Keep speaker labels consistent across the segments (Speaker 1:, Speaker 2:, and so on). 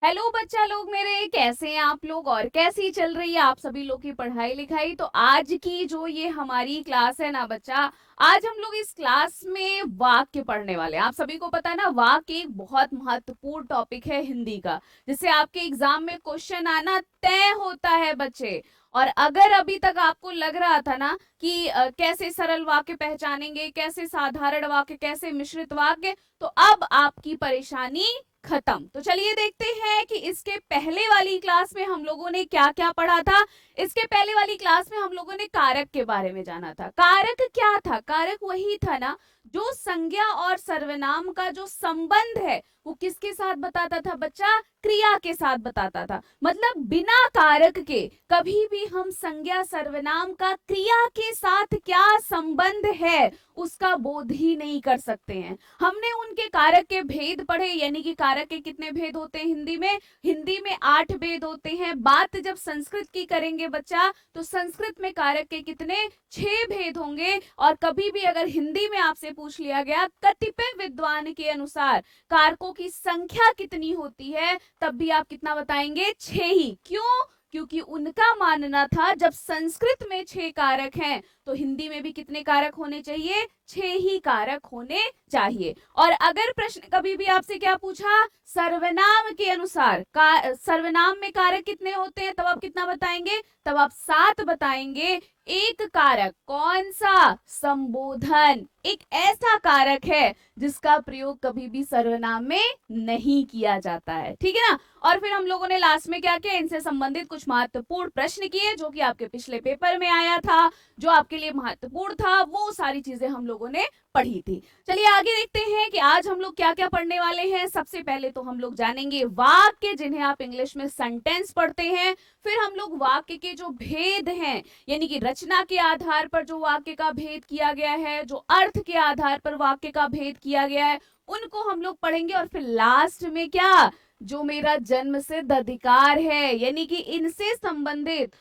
Speaker 1: Hello बच्चा लोग मेरे, कैसे हैं आप लोग और कैसी चल रही है आप सभी लोग की पढ़ाई लिखाई। तो आज की जो ये हमारी क्लास है ना बच्चा, आज हम लोग इस क्लास में वाक्य पढ़ने वाले हैं। आप सभी को पता है ना, वाक्य एक बहुत महत्वपूर्ण टॉपिक है हिंदी का, जिससे आपके एग्जाम में क्वेश्चन आना तय होता है बच्चे। और अगर अभी तक आपको लग रहा था ना कि कैसे सरल वाक्य पहचानेंगे, कैसे साधारण वाक्य, कैसे मिश्रित वाक्य, तो अब आपकी परेशानी खत्म। तो चलिए देखते हैं कि इसके पहले वाली क्लास में हम लोगों ने क्या क्या पढ़ा था। इसके पहले वाली क्लास में हम लोगों ने कारक के बारे में जाना था। कारक क्या था? कारक वही था ना जो संज्ञा और सर्वनाम का जो संबंध है वो किसके साथ बताता था बच्चा? क्रिया के साथ बताता था। मतलब बिना कारक के कभी भी हम संज्ञा सर्वनाम का क्रिया के साथ क्या संबंध है उसका बोध ही नहीं कर सकते हैं। हमने उनके कारक के भेद पढ़े, यानी कि कारक के कितने भेद होते हैं हिंदी में? हिंदी में 8 भेद होते हैं। बात जब संस्कृत की करेंगे बच्चा, तो संस्कृत में कारक के कितने? 6 भेद होंगे। और कभी भी अगर हिंदी में आपसे पूछ लिया गया कतिपय विद्वान के अनुसार कारकों की संख्या कितनी होती है, तब भी आप कितना बताएंगे? 6 ही। क्यों? क्योंकि उनका मानना था जब संस्कृत में 6 कारक हैं तो हिंदी में भी कितने कारक होने चाहिए? 6 ही कारक होने चाहिए। और अगर प्रश्न कभी भी आपसे क्या पूछा, सर्वनाम के अनुसार सर्वनाम में कारक कितने होते हैं, तब आप कितना बताएंगे? तब आप 7 बताएंगे। एक कारक कौन सा? संबोधन। एक ऐसा कारक है जिसका प्रयोग कभी भी सर्वनाम में नहीं किया जाता है, ठीक है ना। और फिर हम लोगों ने लास्ट में क्या किया, इनसे संबंधित कुछ महत्वपूर्ण प्रश्न किए जो कि आपके पिछले पेपर में आया था, जो आपके लिए महत्वपूर्ण था, वो सारी चीजें हम लोगों ने पढ़ी थी। चलिए आगे देखते हैं कि आज हम लोग क्या क्या पढ़ने वाले हैं। सबसे पहले तो हम लोग जानेंगे वाक्य, जिन्हें आप इंग्लिश में सेंटेंस पढ़ते हैं। फिर हम लोग वाक्य के जो भेद हैं, यानी कि रचना के आधार पर जो वाक्य का भेद किया गया है, जो अर्थ के आधार पर वाक्य का भेद किया गया है, उनको हम लोग पढ़ेंगे। और फिर लास्ट में क्या, जो मेरा जन्म सिद्ध अधिकार है, यानी कि इनसे संबंधित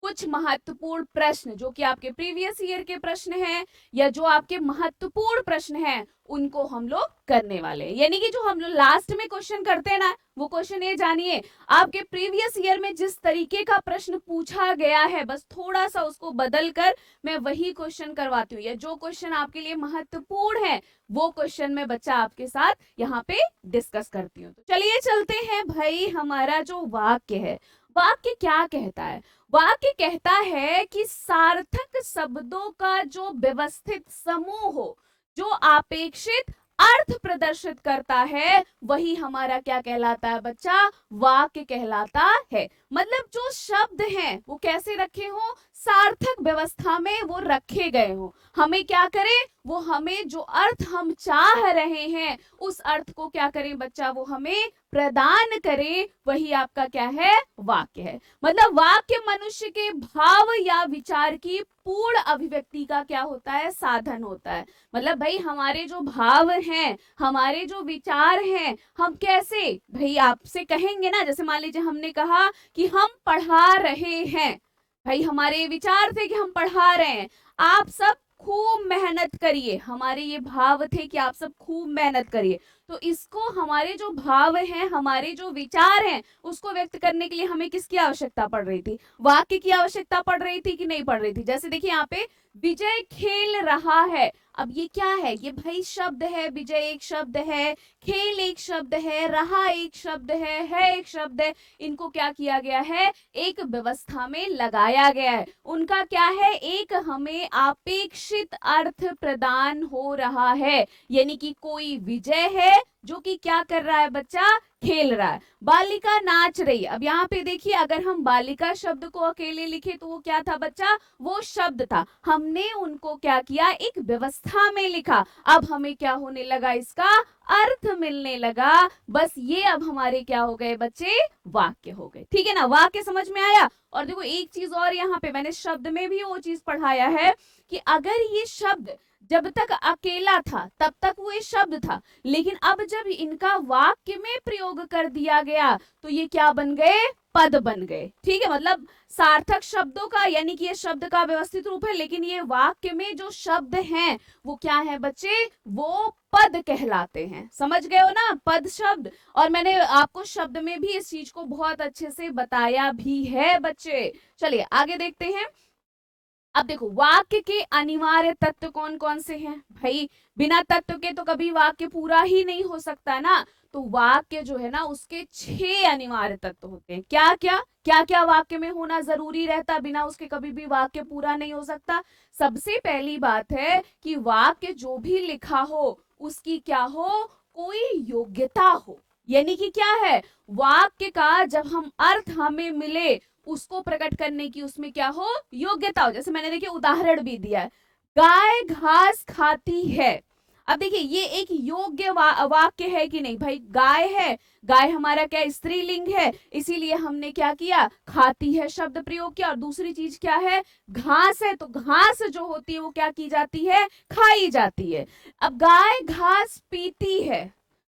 Speaker 1: कुछ महत्वपूर्ण प्रश्न जो कि आपके प्रीवियस ईयर के प्रश्न हैं या जो आपके महत्वपूर्ण प्रश्न हैं, उनको हम लोग करने वाले हैं। यानी कि जो हम लोग लास्ट में क्वेश्चन करते हैं ना, वो क्वेश्चन ये जानिए, आपके प्रीवियस ईयर में जिस तरीके का प्रश्न पूछा गया है, बस थोड़ा सा उसको बदल कर मैं वही क्वेश्चन करवाती हूँ, या जो क्वेश्चन आपके लिए महत्वपूर्ण है वो क्वेश्चन मैं बच्चा आपके साथ यहाँ पे डिस्कस करती हूँ। तो चलिए चलते हैं भाई, हमारा जो वाक्य है, वाक्य क्या कहता है? वाक्य कहता है कि सार्थक शब्दों का जो व्यवस्थित समूह हो, जो अपेक्षित अर्थ प्रदर्शित करता है, वही हमारा क्या कहलाता है बच्चा? वाक्य कहलाता है। मतलब जो शब्द हैं वो कैसे रखे हो? सार्थक व्यवस्था में वो रखे गए हो। हमें क्या करें? वो हमें जो अर्थ हम चाह रहे हैं उस अर्थ को क्या करें बच्चा? वो हमें प्रदान करे। वही आपका क्या है? वाक्य है। मतलब वाक्य मनुष्य के भाव या विचार की पूर्ण अभिव्यक्ति का क्या होता है? साधन होता है। मतलब भाई हमारे जो भाव हैं, हमारे जो विचार हैं, हम कैसे भाई आपसे कहेंगे ना, जैसे मान लीजिए हमने कहा कि हम पढ़ा रहे हैं, भाई हमारे विचार थे कि हम पढ़ा रहे हैं, आप सब खूब मेहनत करिए, हमारे ये भाव थे कि आप सब खूब मेहनत करिए। तो इसको हमारे जो भाव हैं, हमारे जो विचार हैं, उसको व्यक्त करने के लिए हमें किसकी आवश्यकता पड़ रही थी? वाक्य की आवश्यकता पड़ रही थी कि नहीं पड़ रही थी? जैसे देखिए यहाँ पे विजय खेल रहा है, अब ये क्या है? ये भाई शब्द है। विजय एक शब्द है, खेल एक शब्द है, रहा एक शब्द है एक शब्द है। इनको क्या किया गया है? एक व्यवस्था में लगाया गया है। उनका क्या है? एक हमें अपेक्षित अर्थ प्रदान हो रहा है। यानी कि कोई विजय है जो कि क्या कर रहा है बच्चा? खेल रहा है। बालिका नाच रही है। अब यहाँ पे देखिए, अगर हम बालिका शब्द को अकेले लिखे तो वो क्या था बच्चा? वो शब्द था। हमने उनको क्या किया? एक व्यवस्था में लिखा। अब हमें क्या होने लगा? इसका अर्थ मिलने लगा। बस ये अब हमारे क्या हो गए बच्चे? वाक्य हो गए। ठीक है ना? वाक्य समझ में आया। और देखो एक चीज और, यहाँ पे मैंने शब्द में भी वो चीज पढ़ाया है कि अगर ये शब्द जब तक अकेला था तब तक वो ये शब्द था, लेकिन अब जब इनका वाक्य में प्रयोग कर दिया गया तो ये क्या बन गए? पद बन गए। ठीक है, मतलब सार्थक शब्दों का यानी कि ये शब्द का व्यवस्थित रूप है, लेकिन ये वाक्य में जो शब्द हैं वो क्या है बच्चे, वो पद कहलाते हैं। समझ गए हो ना, पद शब्द। और मैंने आपको शब्द में भी इस चीज को बहुत अच्छे से बताया भी है बच्चे। चलिए आगे देखते हैं। अब देखो वाक्य के अनिवार्य तत्व कौन कौन से हैं भाई, बिना तत्व के तो कभी वाक्य पूरा ही नहीं हो सकता ना। तो वाक्य जो है ना उसके 6 अनिवार्य तत्व होते हैं। क्या क्या क्या क्या वाक्य में होना जरूरी रहता, बिना उसके कभी भी वाक्य पूरा नहीं हो सकता। सबसे पहली बात है कि वाक्य जो भी लिखा हो उसकी क्या हो, कोई योग्यता हो। यानी कि क्या है, वाक्य का जब हम अर्थ हमें मिले उसको प्रकट करने की उसमें क्या हो, योग्यता हो। जैसे मैंने देखिए उदाहरण भी दिया है, गाय घास खाती है। अब देखिए ये एक योग्य वाक्य है कि नहीं भाई, गाय है, गाय हमारा क्या स्त्रीलिंग है, इसीलिए हमने क्या किया, खाती है शब्द प्रयोग किया। और दूसरी चीज क्या है, घास है, तो घास जो होती है वो क्या की जाती है, खाई जाती है। अब गाय घास पीती है,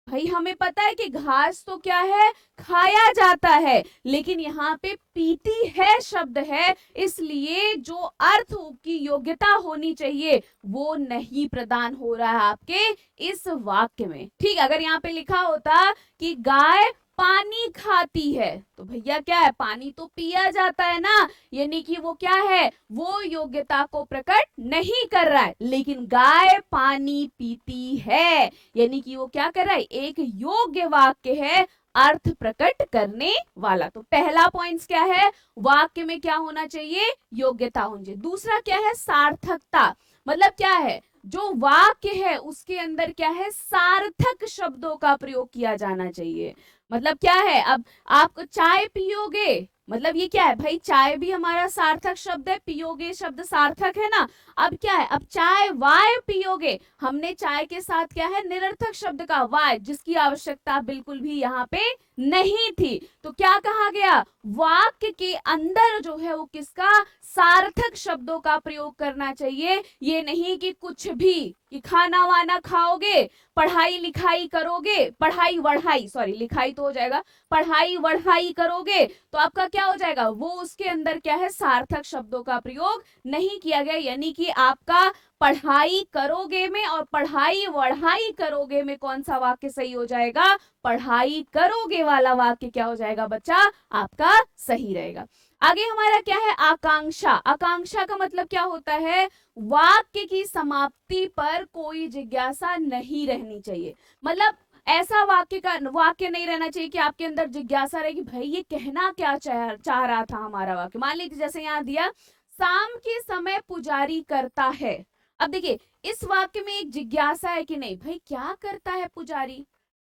Speaker 1: भाई हमें पता है कि घास तो क्या है, खाया जाता है, लेकिन यहाँ पे पीती है शब्द है, इसलिए जो अर्थ की योग्यता होनी चाहिए वो नहीं प्रदान हो रहा है आपके इस वाक्य में। ठीक, अगर यहाँ पे लिखा होता कि गाय पानी खाती है, तो भैया क्या है, पानी तो पिया जाता है ना, यानी कि वो क्या है, वो योग्यता को प्रकट नहीं कर रहा है। लेकिन गाय पानी पीती है यानी कि वो क्या कर रहा है, एक योग्य वाक्य है, अर्थ प्रकट करने वाला। तो पहला पॉइंट क्या है, वाक्य में क्या होना चाहिए, योग्यता होनी चाहिए। दूसरा क्या है, सार्थकता। मतलब क्या है, जो वाक्य है उसके अंदर क्या है, सार्थक शब्दों का प्रयोग किया जाना चाहिए। मतलब क्या है, अब आप चाय पियोगे, मतलब ये क्या है भाई, चाय भी हमारा सार्थक शब्द है, पियोगे शब्द सार्थक है ना। अब क्या है, अब चाय वाय पियोगे, हमने चाय के साथ क्या है, निरर्थक शब्द का वाय, जिसकी आवश्यकता बिल्कुल भी यहाँ पे नहीं थी। तो क्या कहा गया, वाक्य के अंदर जो है वो किसका, सार्थक शब्दों का प्रयोग करना चाहिए। ये नहीं कि कुछ भी, कि खाना वाना खाओगे, पढ़ाई लिखाई करोगे, पढ़ाई वढ़ाई, सॉरी लिखाई तो हो जाएगा, पढ़ाई वढ़ाई करोगे तो आपका क्या हो जाएगा, वो उसके अंदर क्या है, सार्थक शब्दों का प्रयोग नहीं किया गया। यानी कि आपका पढ़ाई करोगे में और पढ़ाई वढ़ाई करोगे में कौन सा वाक्य सही हो जाएगा, पढ़ाई करोगे वाला वाक्य क्या हो जाएगा बच्चा, आपका सही रहेगा। आगे हमारा क्या है, आकांक्षा। आकांक्षा का मतलब क्या होता है, वाक्य की समाप्ति पर कोई जिज्ञासा नहीं रहनी चाहिए। मतलब ऐसा वाक्य नहीं रहना चाहिए कि आपके अंदर जिज्ञासा रहे कि भाई ये कहना क्या चाह रहा था हमारा वाक्य। मान लीजिए जैसे यहाँ दिया, शाम के समय पुजारी करता है। अब देखिए इस वाक्य में एक जिज्ञासा है कि नहीं, भाई क्या करता है पुजारी,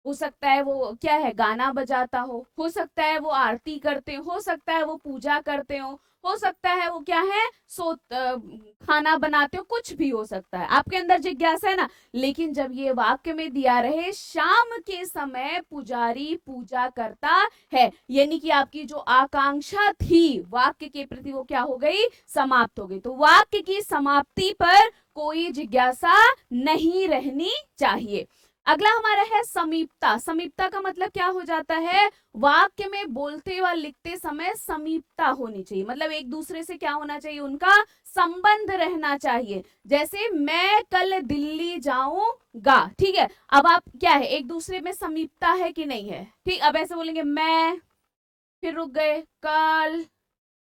Speaker 1: हो सकता है वो क्या है, गाना बजाता हो सकता है वो आरती करते हो सकता है वो पूजा करते हो सकता है वो क्या है, खाना बनाते हो, कुछ भी हो सकता है, आपके अंदर जिज्ञासा है ना। लेकिन जब ये वाक्य में दिया रहे शाम के समय पुजारी पूजा करता है, यानी कि आपकी जो आकांक्षा थी वाक्य के प्रति वो क्या हो गई, समाप्त हो गई। तो वाक्य की समाप्ति पर कोई जिज्ञासा नहीं रहनी चाहिए। अगला हमारा है समीपता। समीपता का मतलब क्या हो जाता है, वाक्य में बोलते व लिखते समय समीपता होनी चाहिए। मतलब एक दूसरे से क्या होना चाहिए, उनका संबंध रहना चाहिए। जैसे मैं कल दिल्ली जाऊंगा, ठीक है, अब आप क्या है, एक दूसरे में समीपता है कि नहीं है। ठीक, अब ऐसे बोलेंगे मैं, फिर रुक गए, कल,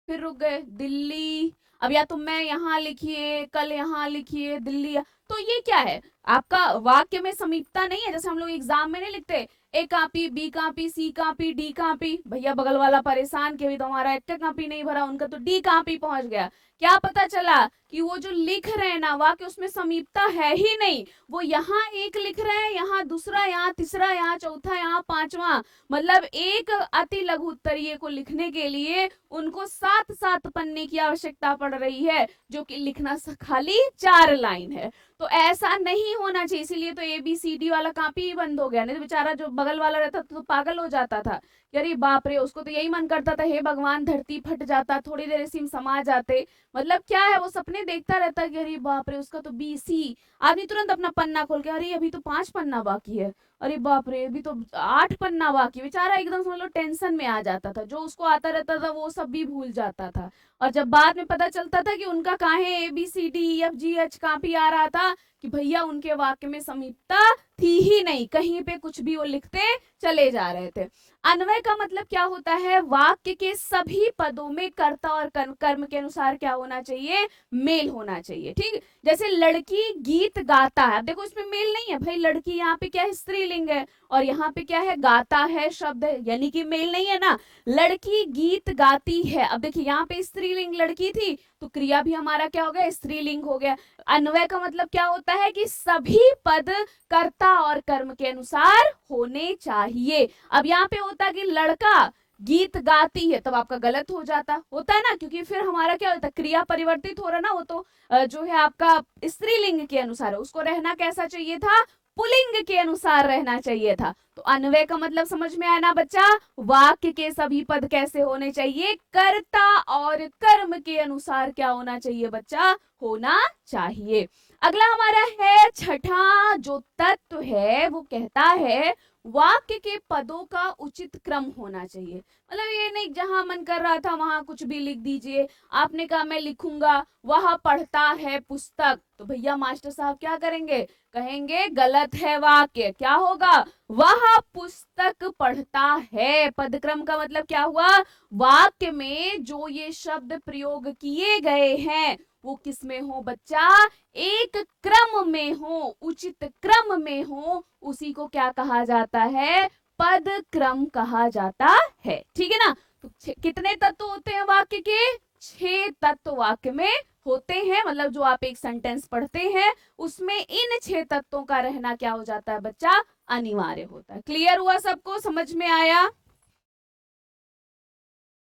Speaker 1: फिर रुक गए, दिल्ली। अब या तो मैं यहाँ लिखिए, कल यहाँ लिखिए, दिल्ली। तो ये क्या है, आपका वाक्य में समीपता नहीं है। जैसे हम लोग एग्जाम में नहीं लिखते ए कापी, बी कापी, सी कापी, डी कापी, भैया बगल वाला परेशान के भी तो हमारा एक कापी नहीं भरा, उनका तो डी कापी पहुंच गया। क्या पता चला कि वो जो लिख रहे हैं ना वाक्य उसमें समीपता है ही नहीं। वो यहाँ एक लिख रहे हैं, यहाँ दूसरा, यहाँ तीसरा, यहाँ चौथा, यहाँ पांचवा। मतलब एक अति लघु उत्तरीय को लिखने के लिए उनको 7 पन्ने की आवश्यकता पड़ रही है, जो कि लिखना खाली 4 लाइन है। तो ऐसा नहीं होना चाहिए, इसीलिए तो ABCD वाला कापी ही बंद हो गया। नहीं तो बेचारा जो बगल वाला रहता तो पागल हो जाता था, अरे बाप रे, उसको तो यही मन करता था हे भगवान धरती फट जाता, थोड़ी देर इसी में समा जाते। मतलब क्या है, वो सपने देखता रहता कि अरे बाप रे उसका तो BC। आदमी तुरंत अपना पन्ना खोल के, अरे अभी तो 5 पन्ना बाकी है, अरे बाप रे, अभी तो 8 पन्ना वाक्य, बेचारा एकदम समझ लो टेंशन में आ जाता था, जो उसको आता रहता था वो सब भी भूल जाता था। और जब बाद में पता चलता था कि उनका कहाँ है ABCDEFGH कहाँ पे आ रहा था, कि भैया उनके वाक्य में समीपता थी ही नहीं, कहीं पे कुछ भी वो लिखते चले जा रहे थे। अन्वय का मतलब क्या होता है, वाक्य के सभी पदों में कर्ता और कर्म के अनुसार क्या होना चाहिए, मेल होना चाहिए। ठीक, जैसे लड़की गीत गाता है, अब देखो इसमें मेल नहीं है भाई, लड़की यहाँ पे क्या है, स्त्रीलिंग है, और यहाँ पे क्या है, गाता है शब्द है, यानी कि मेल नहीं है ना। लड़की गीत गाती है, अब देखिए यहाँ पे स्त्रीलिंग लड़की थी, तो क्रिया भी हमारा क्या हो गया, स्त्रीलिंग हो गया। अन्वय का मतलब क्या होता है कि सभी पद कर्ता और कर्म के अनुसार होने चाहिए। अब यहाँ पे होता कि लड़का गीत गाती है, तब आपका गलत हो जाता, होता है ना, क्योंकि फिर हमारा क्या होता है, क्रिया परिवर्तित हो रहा ना, वो तो जो है आपका स्त्रीलिंग के अनुसार है, उसको रहना कैसा चाहिए था, पुलिंग के अनुसार रहना चाहिए था। तो अन्वय का मतलब समझ में आया ना बच्चा, वाक्य के सभी पद कैसे होने चाहिए, कर्ता और कर्म के अनुसार क्या होना चाहिए बच्चा, होना चाहिए। अगला हमारा है छठा जो तत्व है, वो कहता है वाक्य के पदों का उचित क्रम होना चाहिए। मतलब ये नहीं जहां मन कर रहा था वहां कुछ भी लिख दीजिए। आपने कहा मैं लिखूंगा वह पढ़ता है पुस्तक, तो भैया मास्टर साहब क्या करेंगे, कहेंगे गलत है वाक्य, क्या होगा, वह पुस्तक पढ़ता है। पदक्रम का मतलब क्या हुआ, वाक्य में जो ये शब्द प्रयोग किए गए हैं वो किस में हो बच्चा, एक क्रम में हो, उचित क्रम में हो, उसी को क्या कहा जाता है, पद क्रम कहा जाता है। ठीक है ना। तो कितने तत्व होते हैं वाक्य के, 6 तत्व वाक्य में होते हैं। मतलब जो आप एक सेंटेंस पढ़ते हैं उसमें इन 6 तत्वों का रहना क्या हो जाता है बच्चा, अनिवार्य होता है। क्लियर हुआ सबको, समझ में आया।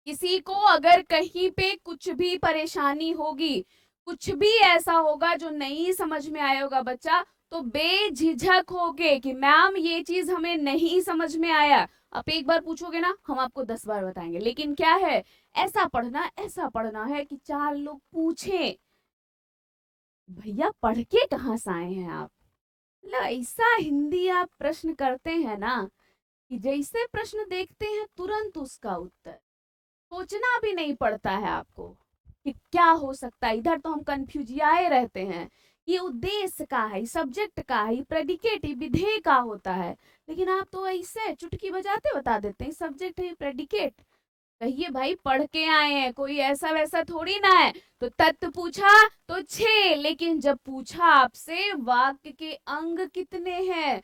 Speaker 1: किसी को अगर कहीं पे कुछ भी परेशानी होगी, कुछ भी ऐसा होगा जो नहीं समझ में आया होगा बच्चा, तो बेझिझक होके कि मैम ये चीज हमें नहीं समझ में आया, आप एक बार पूछोगे ना, हम आपको 10 बार बताएंगे। लेकिन क्या है, ऐसा पढ़ना है कि 4 लोग पूछें भैया पढ़ के कहाँ से आए हैं आप। मतलब ऐसा हिंदी आप प्रश्न करते हैं ना, कि जैसे प्रश्न देखते हैं तुरंत उसका उत्तर, सोचना भी नहीं पड़ता है आपको कि क्या हो सकता है। इधर तो हम कंफ्यूजियाए रहते हैं, ये उद्देश्य का है, सब्जेक्ट का है, प्रेडिकेट विधेय का होता है, लेकिन आप तो ऐसे चुटकी बजाते बता देते हैं सब्जेक्ट है प्रेडिकेट। कहिए भाई पढ़ के आए हैं, कोई ऐसा वैसा थोड़ी ना है। तो तत्व पूछा तो 6, लेकिन जब पूछा आपसे वाक्य के अंग कितने हैं,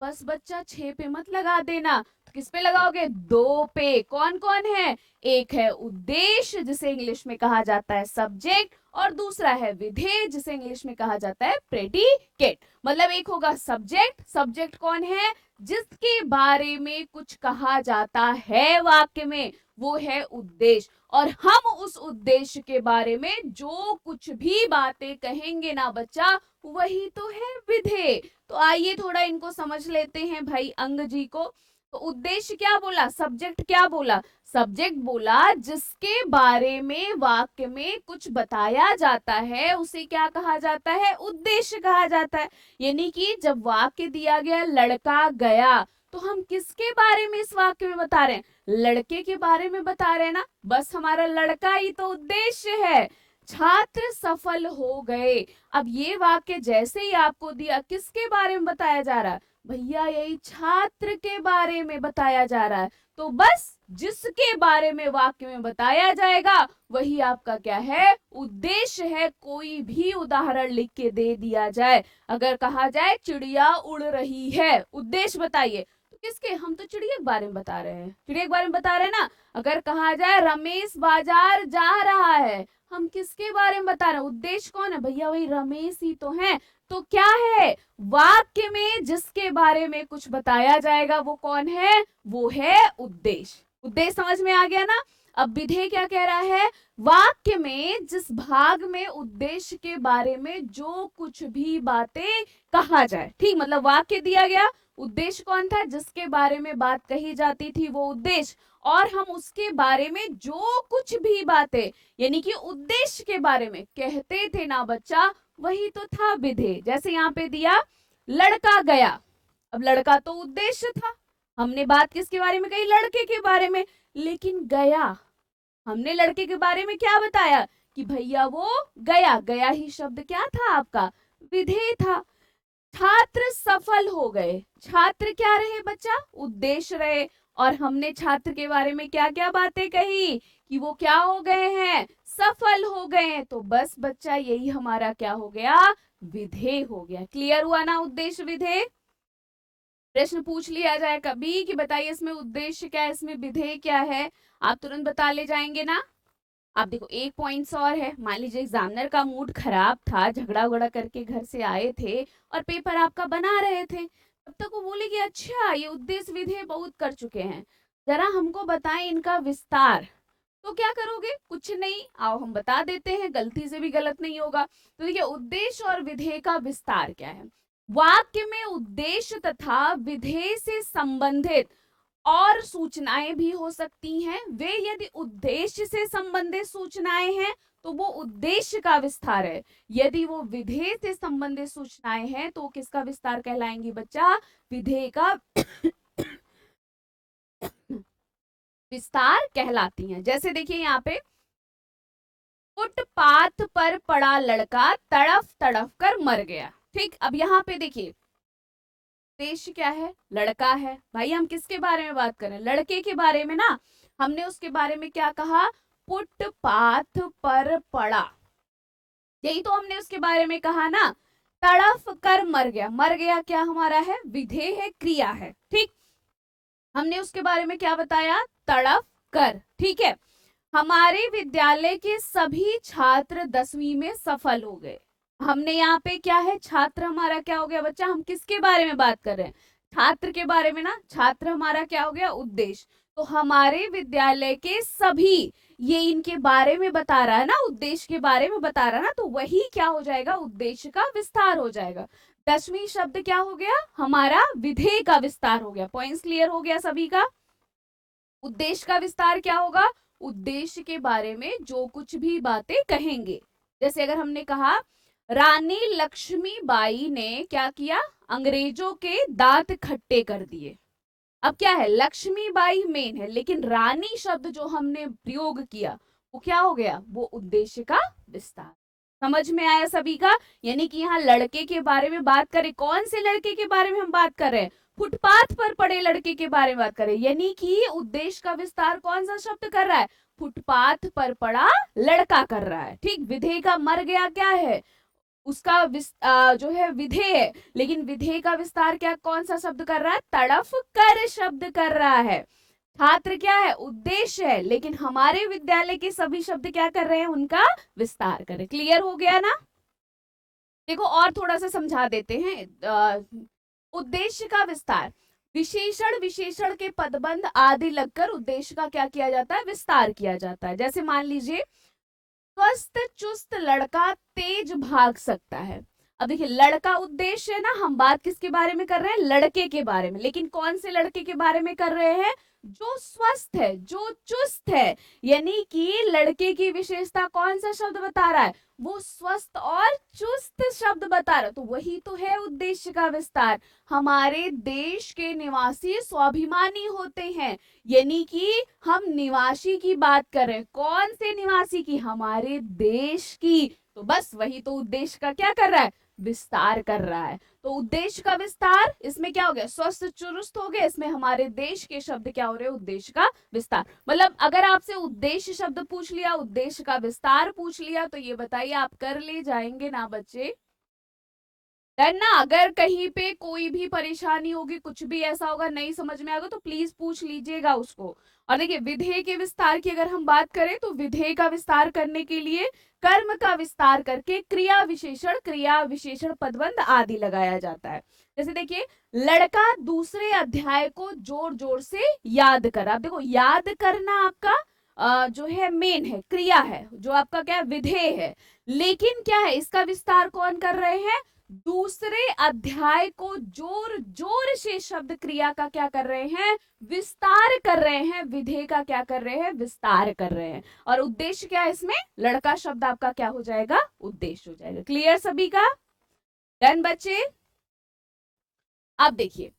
Speaker 1: बस बच्चा 6 पे मत लगा देना, तो किस पे लगाओगे, 2 पे। कौन कौन है, एक है उद्देश्य जिसे इंग्लिश में कहा जाता है सब्जेक्ट, और दूसरा है विधेय जिसे इंग्लिश में कहा जाता है प्रेडिकेट। मतलब एक होगा सब्जेक्ट, सब्जेक्ट कौन है, जिसके बारे में कुछ कहा जाता है वाक्य में, वो है उद्देश्य। और हम उस उद्देश्य के बारे में जो कुछ भी बातें कहेंगे ना बच्चा, वही तो है विधेय। तो आइए थोड़ा इनको समझ लेते हैं भाई अंग जी को। तो उद्देश्य क्या बोला, सब्जेक्ट क्या बोला, सब्जेक्ट बोला जिसके बारे में वाक्य में कुछ बताया जाता है उसे क्या कहा जाता है, उद्देश्य कहा जाता है। यानी कि जब वाक्य दिया गया लड़का गया, तो हम किसके बारे में इस वाक्य में बता रहे हैं, लड़के के बारे में बता रहे हैं ना, बस हमारा लड़का ही तो उद्देश्य है। छात्र सफल हो गए, अब ये वाक्य जैसे ही आपको दिया, किसके बारे में बताया जा रहा है, भैया यही छात्र के बारे में बताया जा रहा है। तो बस जिसके बारे में वाक्य में बताया जाएगा वही आपका क्या है, उद्देश्य है। कोई भी उदाहरण लिख के दे दिया जाए, अगर कहा जाए चिड़िया उड़ रही है, उद्देश्य बताइए, तो किसके, हम तो चिड़िया के बारे में बता रहे हैं, चिड़िया के बारे में बता रहे हैं ना। अगर कहा जाए रमेश बाजार जा रहा है, हम किसके बारे में बता रहे हैं, उद्देश्य कौन है, भैया वही रमेश ही तो है। तो क्या है, वाक्य में जिसके बारे में कुछ बताया जाएगा वो कौन है, वो है उद्देश्य। उद्देश्य समझ में आ गया ना। अब विधेय क्या कह रहा है, वाक्य में जिस भाग में उद्देश्य के बारे में जो कुछ भी बातें कहा जाए, ठीक, मतलब वाक्य दिया गया, उद्देश्य कौन था, जिसके बारे में बात कही जाती थी वो उद्देश्य, और हम उसके बारे में जो कुछ भी बातें यानी कि उद्देश्य के बारे में कहते थे ना बच्चा, वही तो था विधेय। जैसे यहाँ पे दिया लड़का गया, अब लड़का तो उद्देश्य था, हमने बात किसके बारे में कही, लड़के के बारे में। लेकिन गया, हमने लड़के के बारे में क्या बताया कि भैया वो गया, गया ही शब्द क्या था आपका, विधेय था। छात्र सफल हो गए, छात्र क्या रहे बच्चा, उद्देश्य रहे। और हमने छात्र के बारे में क्या क्या बातें कही कि वो क्या हो गए हैं, सफल हो गए हैं। तो बस बच्चा यही हमारा क्या हो गया, विधेय हो गया। क्लियर हुआ ना, उद्देश्य विधेय। प्रश्न पूछ लिया जाए कभी कि बताइए इसमें उद्देश्य क्या है, इसमें विधेय क्या है, आप तुरंत बता ले जाएंगे ना। आप देखो एक पॉइंट्स और है, मान लीजिए एग्जामिनर का मूड खराब था, झगड़ा उगड़ा करके घर से आए थे और पेपर आपका बना रहे थे, तब तक वो बोले कि अच्छा ये उद्देश्य विधेय बहुत कर चुके हैं, जरा हमको बताएं इनका विस्तार। तो क्या करोगे, कुछ नहीं, आओ हम बता देते हैं, गलती से भी गलत नहीं होगा। तो देखिए उद्देश्य और विधेय का विस्तार क्या है। वाक्य में उद्देश्य तथा विधेय से संबंधित और सूचनाएं भी हो सकती हैं। वे यदि उद्देश्य से संबंधित सूचनाएं हैं तो वो उद्देश्य का विस्तार है, यदि वो विधेय से संबंधित सूचनाएं हैं तो किसका विस्तार कहलाएंगी बच्चा, विधेय का विस्तार कहलाती हैं। जैसे देखिए यहाँ पे, फुटपाथ पर पड़ा लड़का तड़फ तड़फ कर मर गया। ठीक, अब यहाँ पे देखिए उद्देश्य क्या है, लड़का है। भाई हम किसके बारे में बात कर रहे हैं, लड़के के बारे में ना। हमने उसके बारे में क्या कहा, फुटपाथ पर पड़ा, यही तो हमने उसके बारे में कहा ना। तड़फ कर मर गया, मर गया क्या हमारा है, विधेय है, क्रिया है। ठीक, हमने उसके बारे में क्या बताया, तड़फ कर। ठीक है, हमारे विद्यालय के सभी छात्र 10वीं में सफल हो गए। हमने यहाँ पे क्या है, छात्र हमारा क्या हो गया बच्चा, हम किसके बारे में बात कर रहे हैं, छात्र के बारे में ना। छात्र हमारा क्या हो गया, उद्देश्य। तो हमारे विद्यालय के सभी, ये इनके बारे में बता रहा है ना, उद्देश्य के बारे में बता रहा है ना, तो वही क्या हो जाएगा, उद्देश्य का विस्तार हो जाएगा। 10वीं शब्द क्या हो गया, हमारा विधेय का विस्तार हो गया। पॉइंट्स क्लियर हो गया सभी का। उद्देश्य का विस्तार क्या होगा, उद्देश्य के बारे में जो कुछ भी बातें कहेंगे। जैसे अगर हमने कहा रानी लक्ष्मीबाई ने क्या किया, अंग्रेजों के दांत खट्टे कर दिए। अब क्या है, लक्ष्मीबाई मेन है, लेकिन रानी शब्द जो हमने प्रयोग किया वो क्या हो गया, वो उद्देश्य का विस्तार। समझ में आया सभी का। यानी कि यहाँ लड़के के बारे में बात करें, कौन से लड़के के बारे में हम बात कर रहे हैं, फुटपाथ पर पड़े लड़के के बारे में बात करें। यानी कि उद्देश्य का विस्तार कौन सा शब्द कर रहा है, फुटपाथ पर पड़ा लड़का कर रहा है। ठीक, विधेय का मर गया क्या है, उसका जो है विधेय है, लेकिन विधेय का विस्तार क्या, कौन सा शब्द कर रहा है, तड़फ कर शब्द कर रहा है। छात्र क्या है, उद्देश्य है, लेकिन हमारे विद्यालय के सभी शब्द क्या कर रहे हैं, उनका विस्तार कर रहे हैं। क्लियर हो गया ना। देखो और थोड़ा सा समझा देते हैं। उद्देश्य का विस्तार, विशेषण विशेषण के पदबंध आदि लगकर उद्देश्य का क्या किया जाता है, विस्तार किया जाता है। जैसे मान लीजिए स्वस्थ चुस्त लड़का तेज भाग सकता है। अब देखिए लड़का उद्देश्य है ना, हम बात किसके बारे में कर रहे हैं, लड़के के बारे में, लेकिन कौन से लड़के के बारे में कर रहे हैं, जो स्वस्थ है, जो चुस्त है। यानी कि लड़के की विशेषता कौन सा शब्द बता रहा है, वो स्वस्थ और चुस्त शब्द बता रहा है। तो वही तो है उद्देश्य का विस्तार। हमारे देश के निवासी स्वाभिमानी होते हैं, यानी कि हम निवासी की बात कर रहे हैं, कौन से निवासी की, हमारे देश की। तो बस वही तो उद्देश्य का क्या कर रहा है, विस्तार कर रहा है। तो उद्देश्य का विस्तार, इसमें क्या हो गया, स्वस्थ चुस्त हो गए, इसमें हमारे देश के शब्द क्या हो रहे हैं, उद्देश्य का विस्तार। मतलब अगर आपसे उद्देश्य शब्द पूछ लिया, उद्देश्य का विस्तार पूछ लिया, तो ये बताइए आप कर ले जाएंगे ना बच्चे, डन ना। अगर कहीं पे कोई भी परेशानी होगी, कुछ भी ऐसा होगा नहीं समझ में आएगा तो प्लीज पूछ लीजिएगा उसको। और देखिए विधेय के विस्तार की अगर हम बात करें तो विधेय का विस्तार करने के लिए कर्म का विस्तार करके क्रिया विशेषण पदबंध आदि लगाया जाता है। जैसे देखिए लड़का दूसरे अध्याय को जोर जोर से याद कर। आप देखो याद करना आपका जो है मेन है, क्रिया है, जो आपका क्या विधेय है, लेकिन क्या है इसका विस्तार कौन कर रहे हैं, दूसरे अध्याय को जोर जोर से शब्द क्रिया का क्या कर रहे हैं, विस्तार कर रहे हैं, विधेय का क्या कर रहे हैं, विस्तार कर रहे हैं। और उद्देश्य क्या है इसमें, लड़का शब्द आपका क्या हो जाएगा, उद्देश्य हो जाएगा। क्लियर सभी का, डन बच्चे। अब देखिए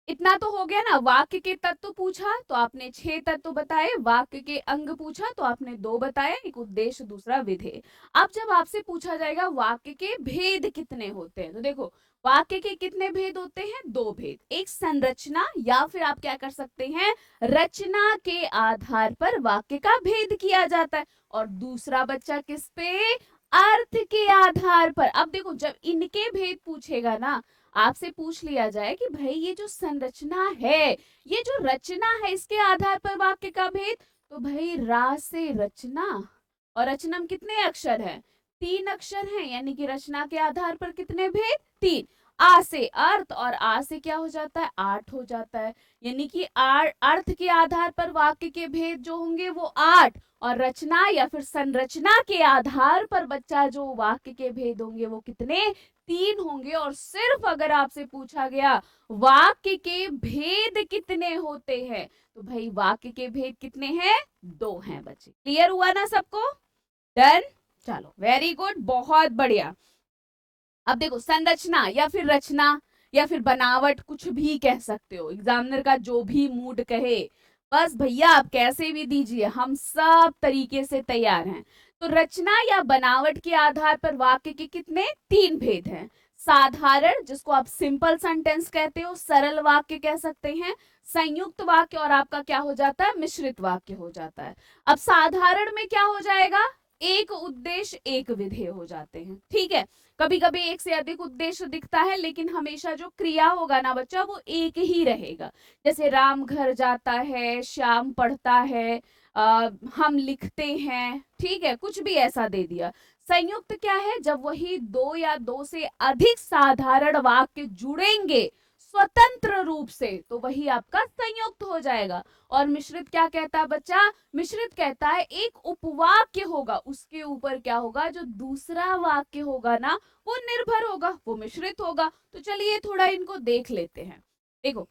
Speaker 1: इतना तो हो गया ना। वाक्य के तत्व पूछा तो आपने 6 तत्व बताए, वाक्य के अंग पूछा तो आपने 2 बताए, एक उद्देश्य दूसरा विधेय। अब जब आपसे पूछा जाएगा वाक्य के भेद कितने होते हैं, तो देखो वाक्य के कितने भेद होते हैं, 2 भेद, एक संरचना या फिर आप क्या कर सकते हैं, रचना के आधार पर वाक्य का भेद किया जाता है, और दूसरा बच्चा किस पे, अर्थ के आधार पर। अब देखो जब इनके भेद पूछेगा ना, आपसे पूछ लिया जाए कि भाई ये जो संरचना है, ये जो रचना है, इसके आधार पर वाक्य का भेद, तो भाई रा से रचना, और रचना में कितने अक्षर हैं, 3 अक्षर हैं, यानी कि रचना के आधार पर कितने भेद, 3। आ से अर्थ, और आ से क्या हो जाता है, 8 हो जाता है, यानी कि अर्थ के आधार पर वाक्य के भेद जो होंगे वो 8, और रचना या फिर संरचना के आधार पर बच्चा जो वाक्य के भेद होंगे वो कितने, 3 होंगे। और सिर्फ अगर आपसे पूछा गया वाक्य के भेद कितने होते हैं, तो भाई वाक्य के भेद कितने हैं, 2 हैं बच्चे। क्लियर हुआ ना सबको, डन, चलो वेरी गुड, बहुत बढ़िया। अब देखो संरचना या फिर रचना या फिर बनावट, कुछ भी कह सकते हो, एग्जामिनर का जो भी मूड कहे, बस भैया आप कैसे भी दीजिए, हम सब तरीके से तैयार हैं। तो रचना या बनावट के आधार पर वाक्य के कितने, 3 भेद हैं। साधारण, जिसको आप सिंपल सेंटेंस कहते हो, सरल वाक्य कह सकते हैं, संयुक्त वाक्य, और आपका क्या हो जाता है, मिश्रित वाक्य हो जाता है। अब साधारण में क्या हो जाएगा, एक उद्देश्य एक विधेय हो जाते हैं, ठीक है। कभी कभी एक से अधिक उद्देश्य दिखता है, लेकिन हमेशा जो क्रिया होगा ना बच्चा वो एक ही रहेगा। जैसे राम घर जाता है, श्याम पढ़ता है, हम लिखते हैं, ठीक है, कुछ भी ऐसा दे दिया। संयुक्त क्या है, जब वही 2 या 2 से अधिक साधारण वाक्य जुड़ेंगे स्वतंत्र रूप से, तो वही आपका संयुक्त हो जाएगा। और मिश्रित क्या कहता है बच्चा, मिश्रित कहता है एक उपवाक्य होगा, उसके ऊपर क्या होगा, जो दूसरा वाक्य होगा ना वो निर्भर होगा, वो मिश्रित होगा। तो चलिए थोड़ा इनको देख लेते हैं। देखो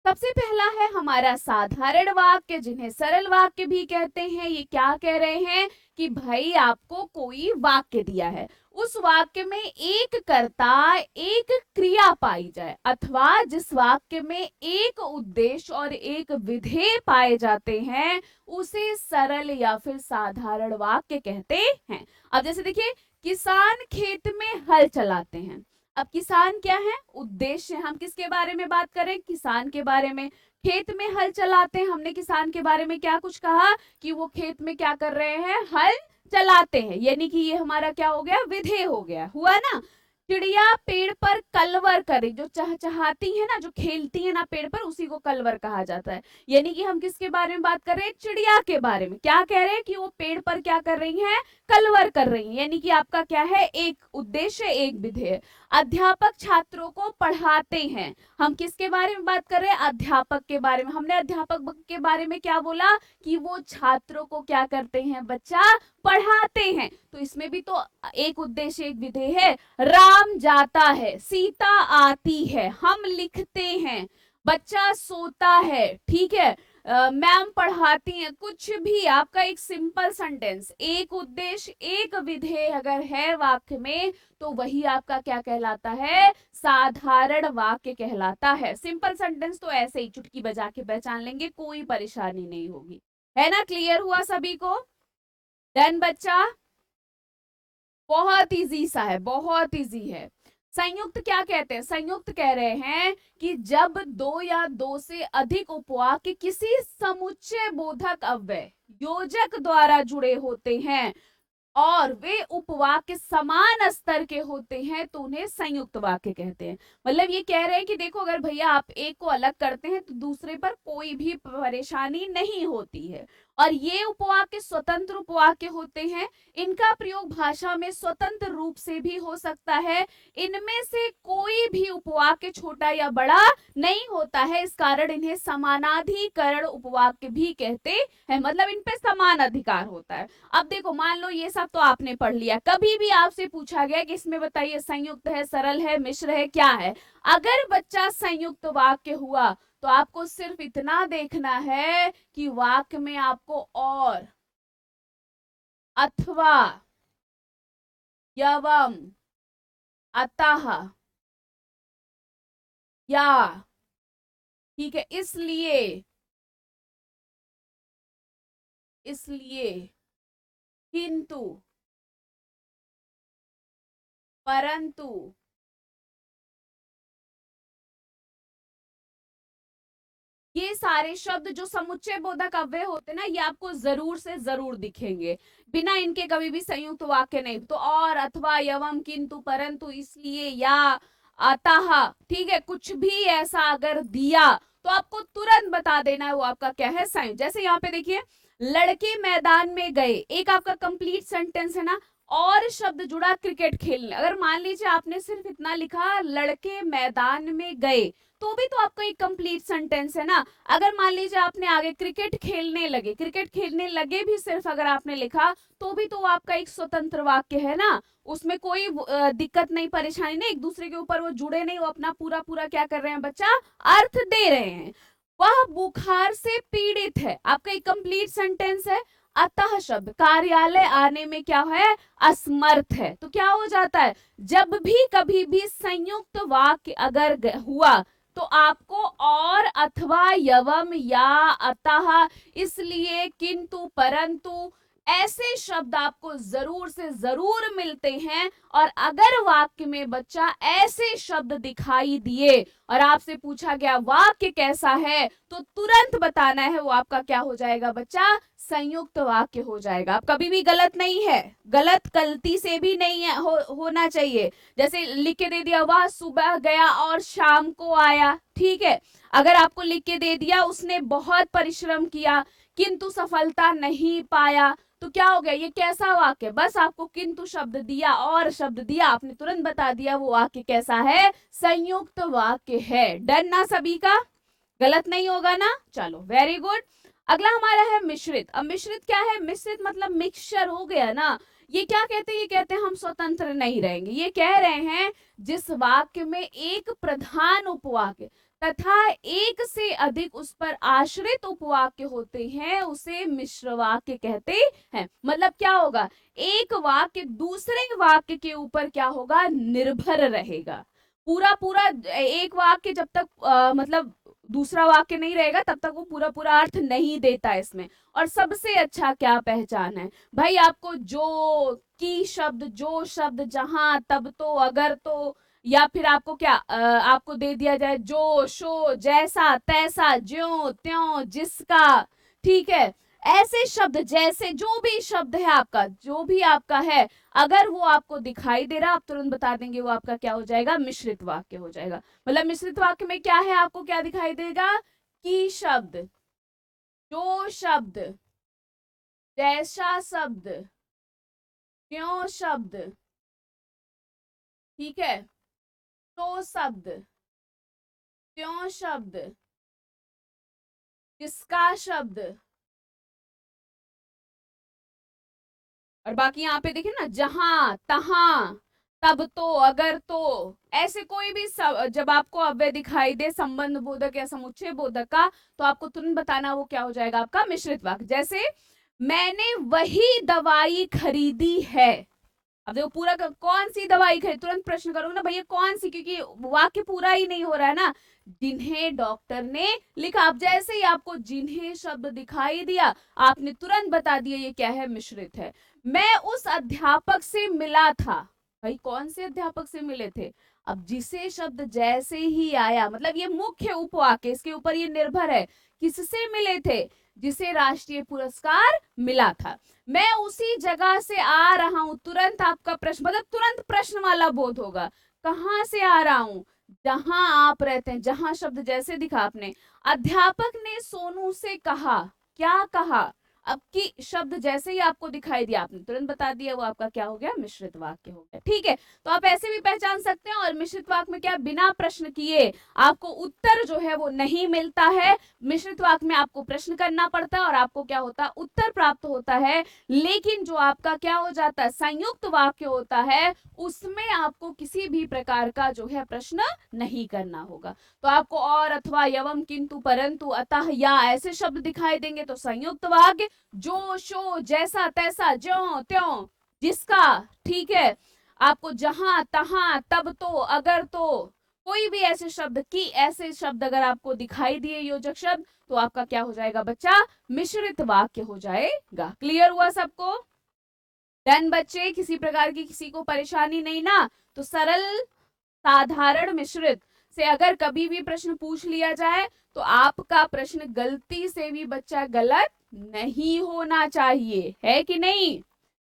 Speaker 1: सबसे पहला है हमारा साधारण वाक्य, जिन्हें सरल वाक्य भी कहते हैं। ये क्या कह रहे हैं कि भाई आपको कोई वाक्य दिया है, उस वाक्य में एक कर्ता एक क्रिया पाई जाए, अथवा जिस वाक्य में एक उद्देश्य और एक विधेय पाए जाते हैं, उसे सरल या फिर साधारण वाक्य कहते हैं। अब जैसे देखिए, किसान खेत में हल चलाते हैं। अब किसान क्या है, उद्देश्य, हम किसके बारे में बात करें, किसान के बारे में। खेत में हल चलाते हैं, हमने किसान के बारे में क्या कुछ कहा कि वो खेत में क्या कर रहे हैं, हल चलाते हैं, यानी कि ये हमारा क्या हो गया, विधेय हो गया, हुआ ना। चिड़िया पेड़ पर कलवर करे, जो चहचहाती है ना, जो खेलती है ना पेड़ पर, उसी को कलवर कहा जाता है। यानी कि हम किसके बारे में बात कर रहे हैं, चिड़िया के बारे में। क्या कह रहे हैं कि वो पेड़ पर क्या कर रही हैं, कलवर कर रही हैं, यानी कि आपका क्या है, एक उद्देश्य एक विधेय। अध्यापक छात्रों को पढ़ाते हैं, हम किसके बारे में बात कर रहे हैं, अध्यापक के बारे में। हमने अध्यापक के बारे में क्या बोला कि वो छात्रों को क्या करते हैं बच्चा, पढ़ाते हैं। तो इसमें भी तो एक उद्देश्य एक विधेय है। राम जाता है, सीता आती है, हम लिखते हैं, बच्चा सोता है, ठीक है, मैम पढ़ाती हैं, कुछ भी आपका एक सिंपल सेंटेंस, एक उद्देश्य एक विधेय अगर है वाक्य में, तो वही आपका क्या कहलाता है, साधारण वाक्य कहलाता है। सिंपल सेंटेंस तो ऐसे ही चुटकी बजा के पहचान लेंगे, कोई परेशानी नहीं होगी, है ना। क्लियर हुआ सभी को, डन बच्चा, बहुत इजी सा है, बहुत इजी है। संयुक्त क्या कहते हैं, संयुक्त कह रहे हैं कि जब 2 या 2 से अधिक उपवाक्य किसी समुच्चय बोधक अव्यय योजक द्वारा जुड़े होते हैं और वे उपवाक्य समान स्तर के होते हैं, तो उन्हें संयुक्त वाक्य कहते हैं। मतलब ये कह रहे हैं कि देखो अगर भैया आप एक को अलग करते हैं तो दूसरे पर कोई भी परेशानी नहीं होती है। और ये उपवाक्य स्वतंत्र उपवाक्य होते हैं, इनका प्रयोग भाषा में स्वतंत्र रूप से भी हो सकता है। इनमें से कोई भी उपवाक्य छोटा या बड़ा नहीं होता है, इस कारण इन्हें समानाधिकरण उपवाक्य भी कहते हैं, मतलब इन पे समान अधिकार होता है। अब देखो मान लो ये सब तो आपने पढ़ लिया, कभी भी आपसे पूछा गया कि इसमें बताइए संयुक्त है, सरल है, मिश्र है, क्या है। अगर बच्चा संयुक्त वाक्य हुआ तो आपको सिर्फ इतना देखना है कि वाक्य में आपको और, अथवा, एवं, अतः, या, ठीक है, इसलिए, इसलिए, किंतु, परंतु, ये सारे शब्द जो समुच्चय बोधक अव्यय होते हैं ना, ये आपको जरूर से जरूर दिखेंगे, बिना इनके कभी भी संयुक्त वाक्य नहीं। तो और, अथवा, एवं, किंतु, परंतु, इसलिए, या, अतः, ठीक है, कुछ भी ऐसा अगर दिया तो आपको तुरंत बता देना है वो आपका क्या है, संयुक्त। जैसे यहाँ पे देखिए, लड़के मैदान में गए, एक आपका कंप्लीट सेंटेंस है ना, और शब्द जुड़ा क्रिकेट खेलने। अगर मान लीजिए आपने सिर्फ इतना लिखा, लड़के मैदान में गए, तो भी तो आपका एक कंप्लीट सेंटेंस है ना। अगर मान लीजिए आपने आगे क्रिकेट खेलने लगे, क्रिकेट खेलने लगे भी सिर्फ अगर आपने लिखा, तो भी तो आपका एक स्वतंत्र वाक्य है ना, उसमें कोई दिक्कत नहीं, परेशानी नहीं, एक दूसरे के ऊपर वो जुड़े नहीं, वो अपना पूरा पूरा क्या कर रहे हैं बच्चा, अर्थ दे रहे हैं। वह बुखार से पीड़ित है, आपका एक कंप्लीट सेंटेंस है। अतः शब्द कार्यालय आने में क्या है, असमर्थ है। तो क्या हो जाता है, जब भी कभी भी संयुक्त वाक्य अगर हुआ तो आपको और, अथवा, एवं, या, अतः, इसलिए, किंतु, परंतु, ऐसे शब्द आपको जरूर से जरूर मिलते हैं। और अगर वाक्य में बच्चा ऐसे शब्द दिखाई दिए और आपसे पूछा गया वाक्य कैसा है, तो तुरंत बताना है वो आपका क्या हो जाएगा बच्चा, संयुक्त वाक्य हो जाएगा। आप कभी भी गलत नहीं है, गलत गलती से भी नहीं है, होना चाहिए। जैसे लिख के दे दिया, वह सुबह गया और शाम को आया, ठीक है। अगर आपको लिख के दे दिया, उसने बहुत परिश्रम किया किंतु सफलता नहीं पाया, तो क्या हो गया, ये कैसा वाक्य, बस आपको किंतु शब्द दिया और शब्द दिया, आपने तुरंत बता दिया वो वाक्य कैसा है, संयुक्त वाक्य है। डन ना सभी का, गलत नहीं होगा ना, चलो वेरी गुड। अगला हमारा है मिश्रित। अब मिश्रित क्या है, मिश्रित मतलब मिक्सचर हो गया ना। ये क्या कहते हैं, ये कहते हैं हम स्वतंत्र नहीं रहेंगे। ये कह रहे हैं जिस वाक्य में एक प्रधान उपवाक्य तथा एक से अधिक उस पर आश्रित उपवाक्य होते हैं, उसे मिश्र वाक्य कहते हैं। मतलब क्या होगा, एक वाक्य दूसरे वाक्य के ऊपर क्या होगा, निर्भर रहेगा। पूरा पूरा एक वाक्य जब तक मतलब दूसरा वाक्य नहीं रहेगा, तब तक वो पूरा पूरा अर्थ नहीं देता इसमें। और सबसे अच्छा क्या पहचान है भाई, आपको जो, की शब्द, जो शब्द, जहां, तब तो, अगर तो, या फिर आपको क्या आपको दे दिया जाए, जो, शो, जैसा, तैसा, ज्यों त्यों, जिसका, ठीक है, ऐसे शब्द, जैसे जो भी शब्द है आपका, जो भी आपका है, अगर वो आपको दिखाई दे रहा, आप तुरंत बता देंगे वो आपका क्या हो जाएगा, मिश्रित वाक्य हो जाएगा। मतलब मिश्रित वाक्य में क्या है, आपको क्या दिखाई देगा, की शब्द, जो शब्द, जैसा शब्द, क्यों शब्द, ठीक है, तो शब्द, क्यों शब्द, जिसका शब्द, और बाकी यहाँ पे देखिए ना, जहां, तहां, तब तो, अगर तो, ऐसे कोई भी जब आपको अव्यय दिखाई दे संबंध बोधक या समुच्चय बोधक का, तो आपको तुरंत बताना वो क्या हो जाएगा आपका मिश्रित वाक्य। जैसे मैंने वही दवाई खरीदी है। अब देखो पूरा कौन सी दवाई खरीदी, तुरंत प्रश्न करोगे ना भैया कौन सी, क्योंकि वाक्य पूरा ही नहीं हो रहा है ना। जिन्हें डॉक्टर ने लिखा, अब जैसे ही आपको जिन्हें शब्द दिखाई दिया, आपने तुरंत बता दिया ये क्या है, मिश्रित है। मैं उस अध्यापक से मिला था, भाई कौन से अध्यापक से मिले थे। अब जिसे शब्द जैसे ही आया, मतलब ये मुख्य उपवाक्य, इसके ऊपर ये निर्भर है, किससे मिले थे, जिसे राष्ट्रीय पुरस्कार मिला था। मैं उसी जगह से आ रहा हूं, तुरंत आपका प्रश्न, मतलब तुरंत प्रश्न वाला बोध होगा, कहां से आ रहा हूं, जहां आप रहते हैं, जहां शब्द जैसे दिखा आपने। अध्यापक ने सोनू से कहा, क्या कहा, अब की शब्द जैसे ही आपको दिखाई दिया, आपने तुरंत बता दिया, वो आपका क्या हो गया, मिश्रित वाक्य हो गया। ठीक है, तो आप ऐसे भी पहचान सकते हैं। और मिश्रित वाक्य में क्या, बिना प्रश्न किए आपको उत्तर जो है वो नहीं मिलता है। मिश्रित वाक्य में आपको प्रश्न करना पड़ता है और आपको क्या होता है, उत्तर प्राप्त होता है। लेकिन जो आपका क्या हो जाता है, संयुक्त वाक्य होता है, उसमें आपको किसी भी प्रकार का जो है प्रश्न नहीं करना होगा। तो आपको और, अथवा, एवं, किंतु, परंतु, अतः, या ऐसे शब्द दिखाई देंगे तो संयुक्त वाक्य। जो, शो, जैसा, तैसा, ज्यों त्यों, जिसका, ठीक है, आपको जहां, तहां, तब तो, अगर तो, कोई भी ऐसे शब्द की ऐसे शब्द अगर आपको दिखाई दिए योजक शब्द, तो आपका क्या हो जाएगा बच्चा, मिश्रित वाक्य हो जाएगा। क्लियर हुआ सबको? डन बच्चे, किसी प्रकार की किसी को परेशानी नहीं ना? तो सरल, साधारण, मिश्रित से अगर कभी भी प्रश्न पूछ लिया जाए तो आपका प्रश्न गलती से भी बच्चा गलत नहीं होना चाहिए, है कि नहीं?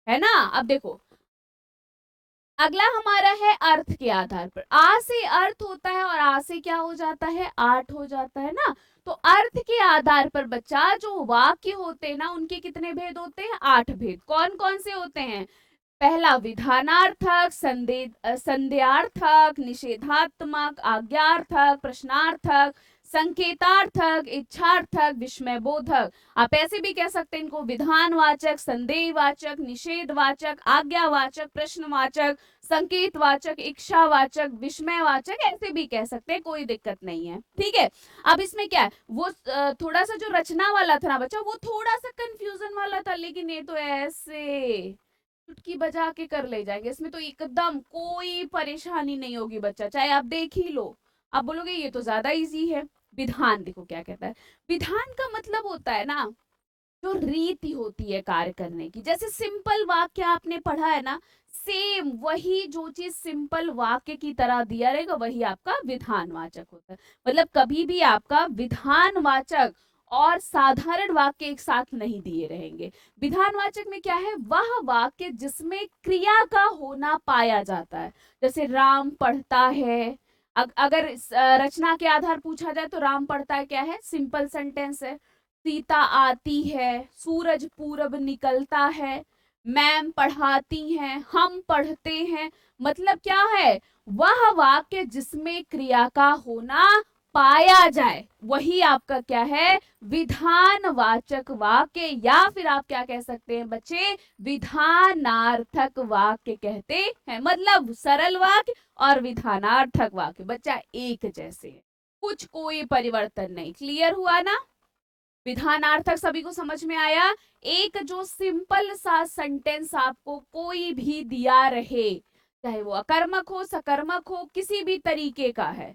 Speaker 1: है ना? अब देखो, अगला हमारा है अर्थ के आधार पर। आ से अर्थ होता है और आ से क्या हो जाता है, आठ हो जाता है ना? तो अर्थ के आधार पर बच्चा जो वाक्य होते हैं ना, उनके कितने भेद होते हैं, 8 भेद। कौन कौन से होते हैं? पहला विधानार्थक, संदेहार्थक, निषेधात्मक, आज्ञार्थक, प्रश्नार्थक, संकेतार्थक, इच्छार्थक, विस्मयबोधक। आप ऐसे भी कह सकते हैं इनको विधानवाचक, संदेहवाचक, निषेधवाचक, आज्ञावाचक, प्रश्नवाचक, संकेतवाचक, इच्छावाचक, विस्मयवाचक, ऐसे भी कह सकते हैं, कोई दिक्कत नहीं है। ठीक है। अब इसमें क्या है, वो थोड़ा सा जो रचना वाला था ना बच्चा, वो थोड़ा सा कंफ्यूजन वाला था, लेकिन ये तो ऐसे चुटकी बजा के कर ले जाएंगे, इसमें तो एकदम कोई परेशानी नहीं होगी बच्चा, चाहे आप देख ही लो। आप बोलोगे ये तो ज्यादा इजी है। विधान देखो क्या कहता है। विधान का मतलब होता है ना, जो रीति होती है कार्य करने की। जैसे सिंपल वाक्य आपने पढ़ा है ना, सेम वही जो चीज सिंपल वाक्य की तरह दिया रहेगा वही आपका विधानवाचक होता है। मतलब कभी भी आपका विधानवाचक और साधारण वाक्य एक साथ नहीं दिए रहेंगे। विधानवाचक में क्या है, वह वाक्य जिसमें क्रिया का होना पाया जाता है। जैसे राम पढ़ता है, अगर रचना के आधार पूछा जाए तो राम पढ़ता है क्या है, सिंपल सेंटेंस है। सीता आती है, सूरज पूरब निकलता है, मैम पढ़ाती हैं, हम पढ़ते हैं। मतलब क्या है, वह वाक्य जिसमें क्रिया का होना पाया जाए वही आपका क्या है, विधानवाचक वाक्य, या फिर आप क्या कह सकते हैं बच्चे, विधानार्थक वाक्य कहते हैं। मतलब सरल वाक्य और विधानार्थक वाक्य बच्चा एक जैसे है, कुछ कोई परिवर्तन नहीं। क्लियर हुआ ना? विधानार्थक सभी को समझ में आया? एक जो सिंपल सा सेंटेंस आपको कोई भी दिया रहे, चाहे वो अकर्मक हो, सकर्मक हो, किसी भी तरीके का है,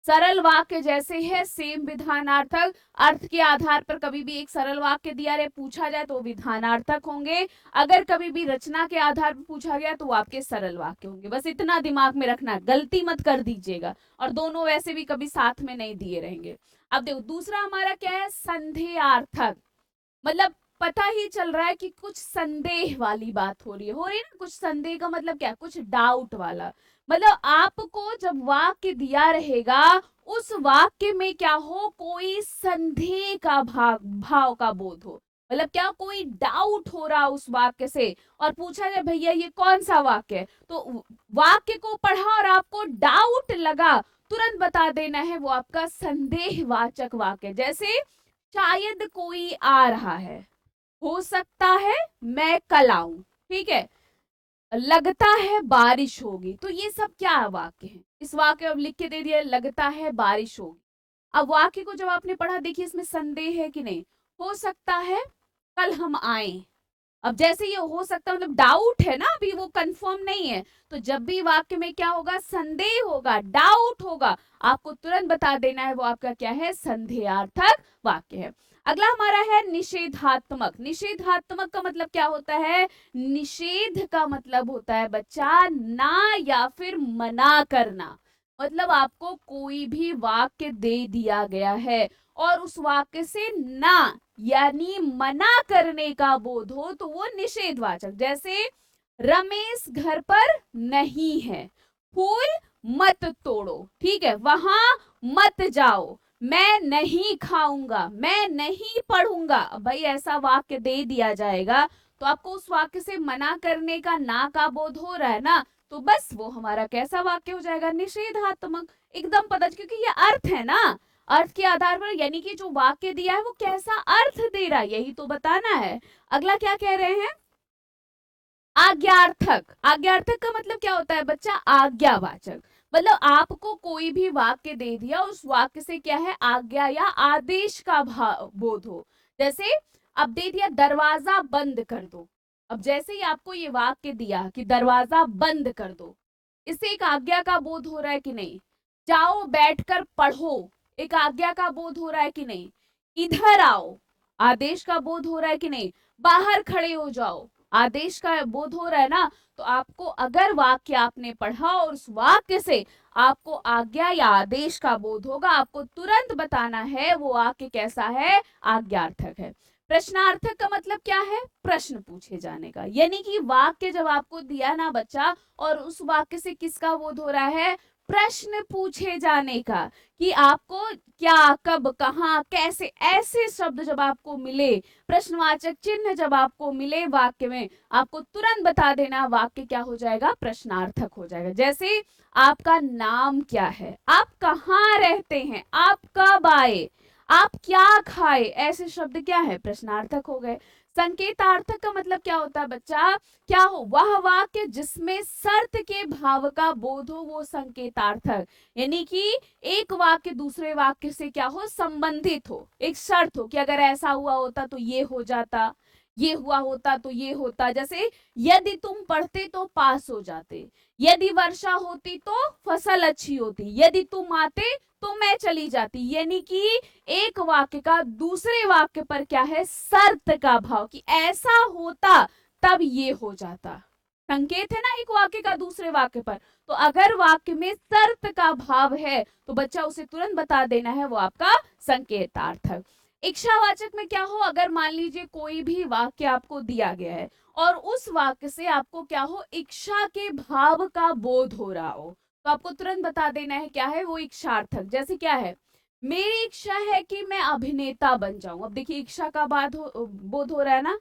Speaker 1: सरल वाक्य जैसे है सेम विधानार्थक। अर्थ के आधार पर कभी भी एक सरल वाक्य दिया रहे, पूछा जाए तो विधानार्थक होंगे। अगर कभी भी रचना के आधार पर पूछा गया तो वो आपके सरल वाक्य होंगे। बस इतना दिमाग में रखना, गलती मत कर दीजिएगा। और दोनों वैसे भी कभी साथ में नहीं दिए रहेंगे। अब देखो दूसरा हमारा क्या है, संदेहार्थक। मतलब पता ही चल रहा है कि कुछ संदेह वाली बात हो रही है ना। कुछ संदेह का मतलब क्या, कुछ डाउट वाला। मतलब आपको जब वाक्य दिया रहेगा, उस वाक्य में क्या हो, कोई संदेह का भाव का बोध हो। मतलब क्या, कोई डाउट हो रहा उस वाक्य से, और पूछा जाए भैया ये कौन सा वाक्य है, तो वाक्य को पढ़ा और आपको डाउट लगा, तुरंत बता देना है वो आपका संदेहवाचक वाक्य। जैसे शायद कोई आ रहा है, हो सकता है मैं कल आऊं, ठीक है, लगता है बारिश होगी। तो ये सब क्या वाक्य है, इस वाक्य अब लिख के दे दिया, लगता है बारिश होगी। अब वाक्य को जब आपने पढ़ा, देखिए इसमें संदेह है कि नहीं, हो सकता है कल हम आए। अब जैसे ये हो सकता है मतलब डाउट है ना, अभी वो कंफर्म नहीं है। तो जब भी वाक्य में क्या होगा, संदेह होगा, डाउट होगा, आपको तुरंत बता देना है वो आपका क्या है, संदेहार्थक वाक्य है। अगला हमारा है निषेधात्मक। निषेधात्मक का मतलब क्या होता है, निषेध का मतलब होता है बच्चा ना या फिर मना करना। मतलब आपको कोई भी वाक्य दे दिया गया है और उस वाक्य से ना यानी मना करने का बोध हो तो वो निषेधवाचक। जैसे रमेश घर पर नहीं है, फूल मत तोड़ो, ठीक है, वहां मत जाओ, मैं नहीं खाऊंगा, मैं नहीं पढ़ूंगा। अब भाई ऐसा वाक्य दे दिया जाएगा तो आपको उस वाक्य से मना करने का ना का बोध हो रहा है ना, तो बस वो हमारा कैसा वाक्य हो जाएगा, निषेधात्मक। एकदम पता, क्योंकि ये अर्थ है ना, अर्थ के आधार पर, यानी कि जो वाक्य दिया है वो कैसा अर्थ दे रहा है यही तो बताना है। अगला क्या कह रहे हैं, आज्ञार्थक। आज्ञार्थक का मतलब क्या होता है बच्चा, आज्ञावाचक। मतलब आपको कोई भी वाक्य दे दिया, उस वाक्य से क्या है, आज्ञा या आदेश का बोध हो। जैसे अब दे दिया दरवाजा बंद कर दो। अब जैसे ही आपको ये वाक्य दिया कि दरवाजा बंद कर दो, इससे एक आज्ञा का बोध हो रहा है कि नहीं। जाओ बैठकर पढ़ो, एक आज्ञा का बोध हो रहा है कि नहीं? इधर आओ, आदेश का बोध हो रहा है कि नहीं? बाहर खड़े हो जाओ, आदेश का बोध हो रहा है ना? तो आपको अगर वाक्य आपने पढ़ा और उस वाक्य से आपको आज्ञा या आदेश का बोध होगा, आपको तुरंत बताना है वो वाक्य कैसा है, आज्ञार्थक है। प्रश्नार्थक का मतलब क्या है? प्रश्न पूछे जाने का। यानी कि वाक्य जब आपको दिया ना बच्चा, और उस वाक्य से किसका बोध हो रहा है? प्रश्न पूछे जाने का, कि आपको क्या, कब, कहाँ, कैसे, ऐसे शब्द जब आपको मिले, प्रश्नवाचक चिन्ह जब आपको मिले वाक्य में, आपको तुरंत बता देना वाक्य क्या हो जाएगा, प्रश्नार्थक हो जाएगा। जैसे आपका नाम क्या है, आप कहाँ रहते हैं, आप कब आए, आप क्या खाए, ऐसे शब्द क्या है, प्रश्नार्थक हो गए। संकेतार्थक का मतलब क्या होता है बच्चा? क्या हो, वह वाक्य जिसमें शर्त के भाव का बोध हो, वो संकेतार्थक। यानी कि एक वाक्य दूसरे वाक्य से क्या हो, संबंधित हो, एक शर्त हो कि अगर ऐसा हुआ होता तो ये हो जाता, ये हुआ होता तो ये होता। जैसे यदि तुम पढ़ते तो पास हो जाते, यदि वर्षा होती तो फसल अच्छी होती, यदि तुम आते तो मैं चली जाती। यानी कि एक वाक्य का दूसरे वाक्य पर क्या है, शर्त का भाव, कि ऐसा होता तब ये हो जाता। संकेत है ना एक वाक्य का दूसरे वाक्य पर। तो अगर वाक्य में शर्त का भाव है तो बच्चा उसे तुरंत बता देना है, वो आपका संकेतार्थक। इच्छावाचक में क्या हो, अगर मान लीजिए कोई भी वाक्य आपको दिया गया है और उस वाक्य से आपको क्या हो, इच्छा के भाव का बोध हो रहा हो, तो आपको तुरंत बता देना है क्या है, वो इच्छार्थक। जैसे क्या है, मेरी इच्छा है कि मैं अभिनेता बन जाऊं। अब देखिए इच्छा का बोध हो रहा है ना।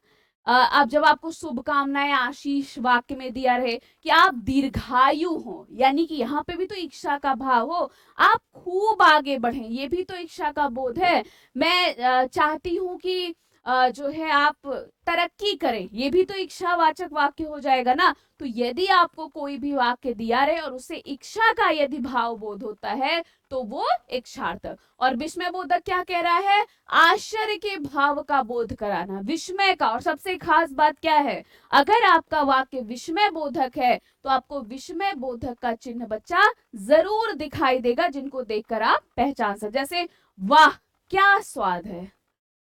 Speaker 1: अब जब आपको शुभकामनाएं, आशीष वाक्य में दिया रहे कि आप दीर्घायु हो, यानी कि यहाँ पे भी तो इच्छा का भाव हो, आप खूब आगे बढ़े, ये भी तो इच्छा का बोध है। मैं चाहती हूँ कि जो है आप तरक्की करें, ये भी तो इच्छावाचक वाक्य हो जाएगा ना। तो यदि आपको कोई भी वाक्य दिया रहे और उससे इच्छा का यदि भाव बोध होता है तो वो इच्छार्थक। और विस्मय बोधक क्या कह रहा है, आश्चर्य के भाव का बोध कराना, विस्मय का। और सबसे खास बात क्या है, अगर आपका वाक्य विस्मय बोधक है तो आपको विस्मय बोधक का चिन्ह बच्चा जरूर दिखाई देगा, जिनको देखकर आप पहचान सकते। जैसे वाह क्या स्वाद है,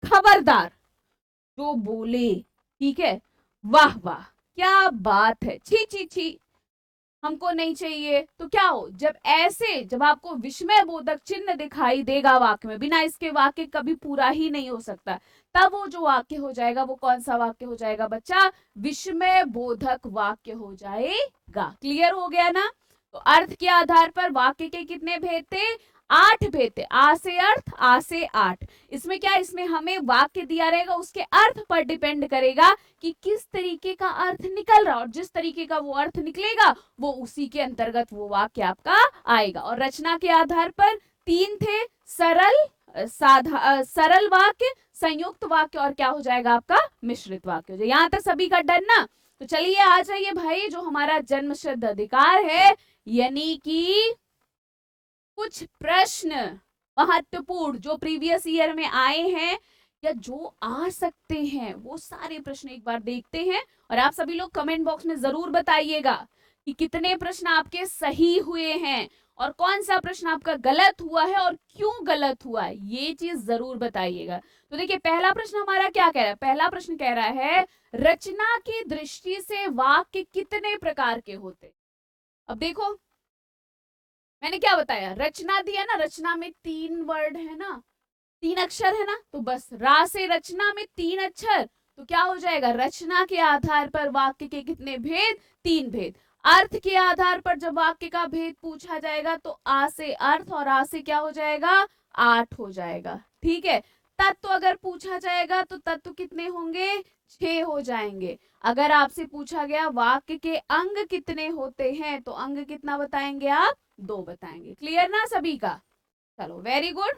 Speaker 1: खबरदार जो बोले, ठीक है, वाह वाह क्या बात है, छी छी छी हमको नहीं चाहिए। तो क्या हो, जब ऐसे, जब आपको विस्मय बोधक चिन्ह दिखाई देगा वाक्य में, बिना इसके वाक्य कभी पूरा ही नहीं हो सकता, तब वो जो वाक्य हो जाएगा वो कौन सा वाक्य हो जाएगा बच्चा, विस्मय बोधक वाक्य हो जाएगा। क्लियर हो गया ना? तो अर्थ के आधार पर वाक्य के कितने भेद थे, 8 भेद थे। आ से अर्थ, आ से 8। इसमें क्या, इसमें हमें वाक्य दिया रहेगा, उसके अर्थ पर डिपेंड करेगा कि किस तरीके का अर्थ निकल रहा, और जिस तरीके का वो अर्थ निकलेगा वो उसी के अंतर्गत वो वाक्य आपका आएगा। और रचना के आधार पर 3 थे, सरल, सरल वाक्य, संयुक्त वाक्य, और क्या हो जाएगा आपका, मिश्रित वाक्य हो जाएगा। यहां तक सभी का डन ना? तो चलिए आ जाइए भाई, जो हमारा जन्मसिद्ध अधिकार है, यानी कि कुछ प्रश्न महत्वपूर्ण जो प्रीवियस ईयर में आए हैं या जो आ सकते हैं, वो सारे प्रश्न एक बार देखते हैं। और आप सभी लोग कमेंट बॉक्स में जरूर बताइएगा कि कितने प्रश्न आपके सही हुए हैं और कौन सा प्रश्न आपका गलत हुआ है और क्यों गलत हुआ है, ये चीज जरूर बताइएगा। तो देखिए पहला प्रश्न हमारा क्या कह रहा है, पहला प्रश्न कह रहा है रचना की दृष्टि से वाक्य कितने प्रकार के होते। अब देखो मैंने क्या बताया, रचना दिया ना, रचना में 3 वर्ड है ना, 3 अक्षर है ना, तो बस रा से रचना में 3 अक्षर, तो क्या हो जाएगा, रचना के आधार पर वाक्य के कितने भेद, 3 भेद। अर्थ के आधार पर जब वाक्य का भेद पूछा जाएगा तो आ से अर्थ और आ से क्या हो जाएगा, 8 हो जाएगा। ठीक है, तत्व अगर पूछा जाएगा तो तत्व कितने होंगे, 6 हो जाएंगे। अगर आपसे पूछा गया वाक्य के अंग कितने होते हैं तो अंग कितना बताएंगे आप, 2 बताएंगे। क्लियर ना सभी का? चलो वेरी गुड।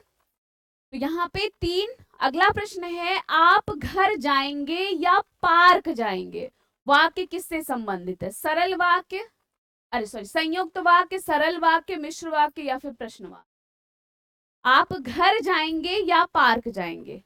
Speaker 1: तो यहाँ पे 3। अगला प्रश्न है आप घर जाएंगे या पार्क जाएंगे, वाक्य किससे संबंधित है, सरल वाक्य, अरे सॉरी संयुक्त वाक्य, सरल वाक्य, मिश्र वाक्य या फिर प्रश्न वाक्य। आप घर जाएंगे या पार्क जाएंगे,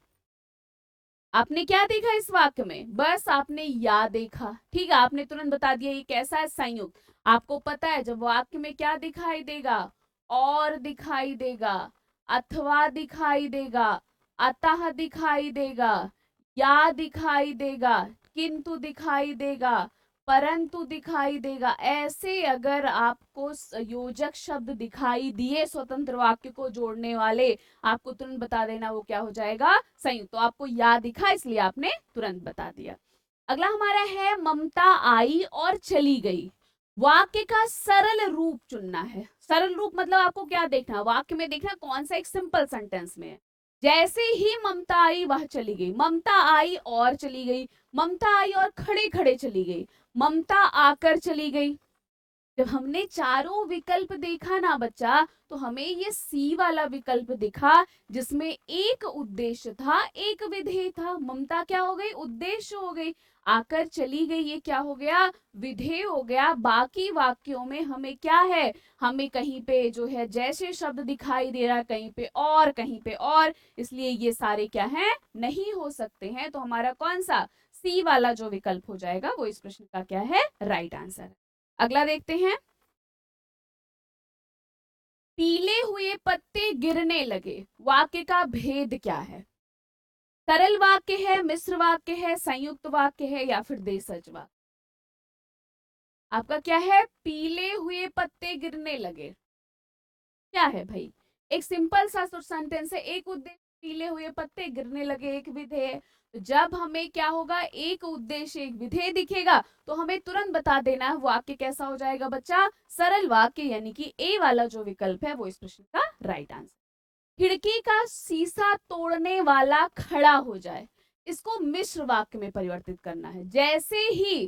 Speaker 1: आपने क्या देखा इस वाक्य में, बस आपने या देखा, ठीक है, आपने तुरंत बता दिया ये कैसा है, संयुक्त। आपको पता है जब वाक्य में क्या दिखाई देगा, और दिखाई देगा, अथवा दिखाई देगा, अतः दिखाई देगा, या दिखाई देगा, किंतु दिखाई देगा, परंतु दिखाई देगा। ऐसे अगर आपको योजक शब्द दिखाई दिए स्वतंत्र वाक्य को जोड़ने वाले, आपको तुरंत बता देना वो क्या हो जाएगा, संयुक्त। तो आपको या दिखा इसलिए आपने तुरंत बता दिया। अगला हमारा है ममता आई और चली गई। वाक्य का सरल रूप चुनना है। सरल रूप मतलब आपको क्या देखना, वाक्य में देखना कौन सा एक सिंपल सेंटेंस में है। जैसे ही ममता आई वह चली गई, ममता आई और चली गई, ममता आई और खड़े खड़े चली गई, ममता आकर चली गई। जब हमने चारों विकल्प देखा ना बच्चा, तो हमें ये सी वाला विकल्प दिखा जिसमें एक उद्देश्य था, एक विधेय था। ममता क्या हो गई, उद्देश्य हो गई। आकर चली गई ये क्या हो गया, विधेय हो गया। बाकी वाक्यों में हमें क्या है, हमें कहीं पे जो है जैसे शब्द दिखाई दे रहा है, कहीं पे और, कहीं पे और, इसलिए ये सारे क्या हैं, नहीं हो सकते हैं। तो हमारा कौन सा सी वाला जो विकल्प हो जाएगा वो इस प्रश्न का क्या है, राइट आंसर। अगला देखते हैं, पीले हुए पत्ते गिरने लगे। वाक्य का भेद क्या है, सरल वाक्य है, मिश्र वाक्य है, संयुक्त वाक्य है, या फिर देशज वाक्य। आपका क्या है, पीले हुए पत्ते गिरने लगे, क्या है भाई, एक सिंपल सा सेंटेंस है, एक उद्देश्य पीले हुए पत्ते गिरने लगे, एक विधेय। तो जब हमें क्या होगा, एक उद्देश्य एक विधेय दिखेगा तो हमें तुरंत बता देना है वाक्य कैसा हो जाएगा बच्चा, सरल वाक्य, यानी कि ए वाला जो विकल्प है वो इस प्रश्न का राइट आंसर। खिड़की का शीशा तोड़ने वाला खड़ा हो जाए, इसको मिश्र वाक्य में परिवर्तित करना है। जैसे ही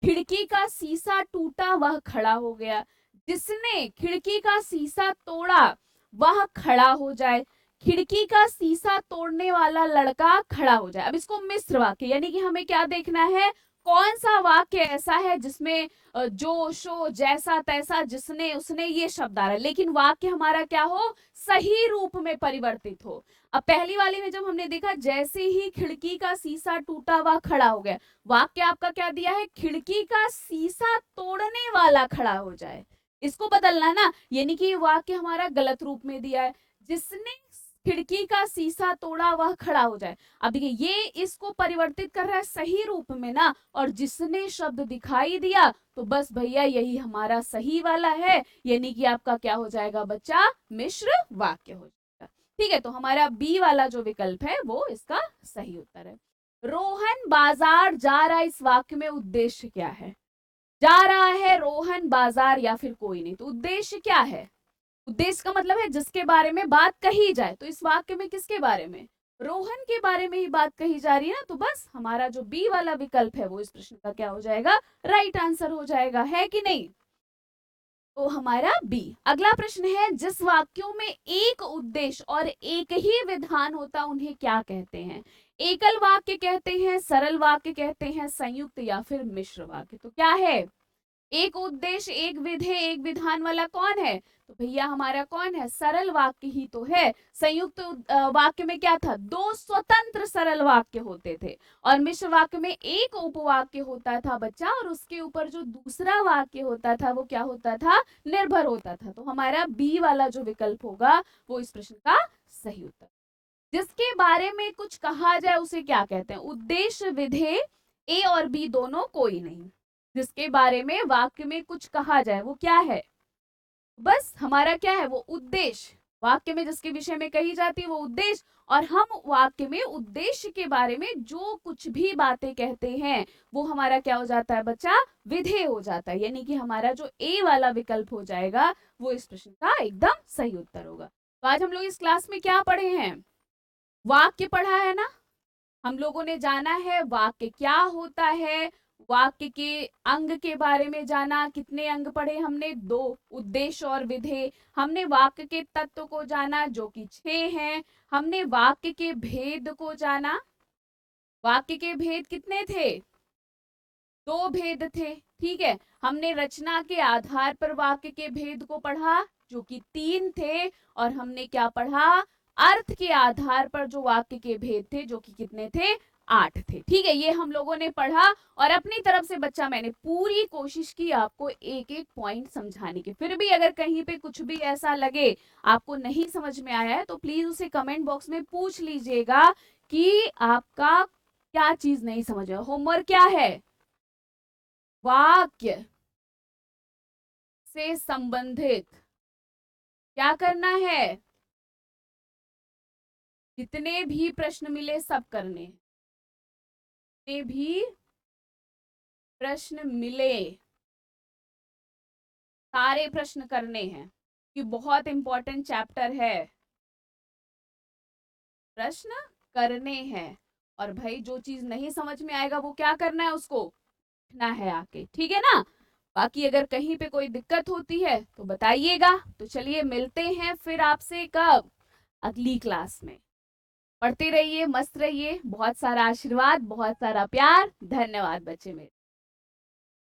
Speaker 1: खिड़की का शीशा टूटा वह खड़ा हो गया, जिसने खिड़की का शीशा तोड़ा वह खड़ा हो जाए, खिड़की का शीशा तोड़ने वाला लड़का खड़ा हो जाए। अब इसको मिश्र वाक्य, यानी कि हमें क्या देखना है, कौन सा वाक्य ऐसा है जिसमें जो शो जैसा तैसा जिसने उसने ये शब्द आ रहा है, लेकिन वाक्य हमारा क्या हो, सही रूप में परिवर्तित हो। अब पहली वाली में जब हमने देखा जैसे ही खिड़की का शीशा टूटा वह खड़ा हो गया, वाक्य आपका क्या दिया है, खिड़की का शीशा तोड़ने वाला खड़ा हो जाए, इसको बदलना है ना, यानी कि वाक्य हमारा गलत रूप में दिया है, जिसने खिड़की का शीशा तोड़ा वह खड़ा हो जाए। अब देखिए ये इसको परिवर्तित कर रहा है सही रूप में ना, और जिसने शब्द दिखाई दिया तो बस भैया यही हमारा सही वाला है, यानी कि आपका क्या हो जाएगा बच्चा, मिश्र वाक्य हो जाएगा। ठीक है, तो हमारा बी वाला जो विकल्प है वो इसका सही उत्तर है। रोहन बाजार जा रहा, इस वाक्य में उद्देश्य क्या है, जा रहा है रोहन बाजार या फिर कोई नहीं, तो उद्देश्य क्या है, उद्देश्य का मतलब है जिसके बारे में बात कही जाए, तो इस वाक्य में किसके बारे में, रोहन के बारे में ही बात कही जा रही है ना, तो बस हमारा जो बी वाला विकल्प है वो इस प्रश्न का क्या हो जाएगा, राइट आंसर हो जाएगा, है कि नहीं। तो हमारा बी। अगला प्रश्न है, जिस वाक्यों में एक उद्देश्य और एक ही विधान होता उन्हें क्या कहते हैं, एकल वाक्य कहते हैं, सरल वाक्य कहते हैं, संयुक्त या फिर मिश्र वाक्य। तो क्या है, एक उद्देश्य एक विधेय एक विधान वाला कौन है, तो भैया हमारा कौन है, सरल वाक्य ही तो है। संयुक्त वाक्य में क्या था, दो स्वतंत्र सरल वाक्य होते थे, और मिश्र वाक्य में एक उपवाक्य होता था बच्चा, और उसके ऊपर जो दूसरा वाक्य होता था वो क्या होता था, निर्भर होता था। तो हमारा बी वाला जो विकल्प होगा वो इस प्रश्न का सही उत्तर। जिसके बारे में कुछ कहा जाए उसे क्या कहते हैं, उद्देश्य विधेय, ए और बी दोनों कोई नहीं। जिसके बारे में वाक्य में कुछ कहा जाए वो क्या है, बस हमारा क्या है, वो उद्देश्य, वाक्य में जिसके विषय में कही जाती है वो उद्देश्य, और हम वाक्य में उद्देश्य के बारे में जो कुछ भी बातें कहते हैं वो हमारा क्या हो जाता है बच्चा, विधेय हो जाता है, यानी कि हमारा जो ए वाला विकल्प हो जाएगा वो इस प्रश्न का एकदम सही उत्तर होगा। तो आज हम लोग इस क्लास में क्या पढ़े हैं, वाक्य पढ़ा है ना, हम लोगों ने जाना है वाक्य क्या होता है, वाक्य के अंग के बारे में जाना, कितने अंग पढ़े हमने, दो, उद्देश्य और विधेय। हमने वाक्य के तत्व को जाना जो कि 6 हैं। हमने वाक्य के भेद को जाना, वाक्य के भेद कितने थे, 2 भेद थे, ठीक है। हमने रचना के आधार पर वाक्य के भेद को पढ़ा जो कि 3 थे, और हमने क्या पढ़ा, अर्थ के आधार पर जो वाक्य के भेद थे जो कि कितने थे, 8 थे। ठीक है, ये हम लोगों ने पढ़ा और अपनी तरफ से बच्चा मैंने पूरी कोशिश की आपको एक एक पॉइंट समझाने की। फिर भी अगर कहीं पे कुछ भी ऐसा लगे आपको नहीं समझ में आया है तो प्लीज उसे कमेंट बॉक्स में पूछ लीजिएगा कि आपका क्या चीज नहीं समझ में। होमवर्क क्या है? वाक्य से संबंधित क्या करना है? जितने भी प्रश्न मिले सब करने, जितने भी प्रश्न मिले सारे प्रश्न करने हैं कि बहुत इंपॉर्टेंट चैप्टर है, प्रश्न करने हैं। और भाई जो चीज नहीं समझ में आएगा वो क्या करना है, उसको लिखना है आके, ठीक है ना। बाकी अगर कहीं पे कोई दिक्कत होती है तो बताइएगा। तो चलिए मिलते हैं फिर आपसे कब? अगली क्लास में। पढ़ते रहिए, मस्त रहिए, बहुत सारा आशीर्वाद, बहुत सारा प्यार। धन्यवाद बच्चे मेरे।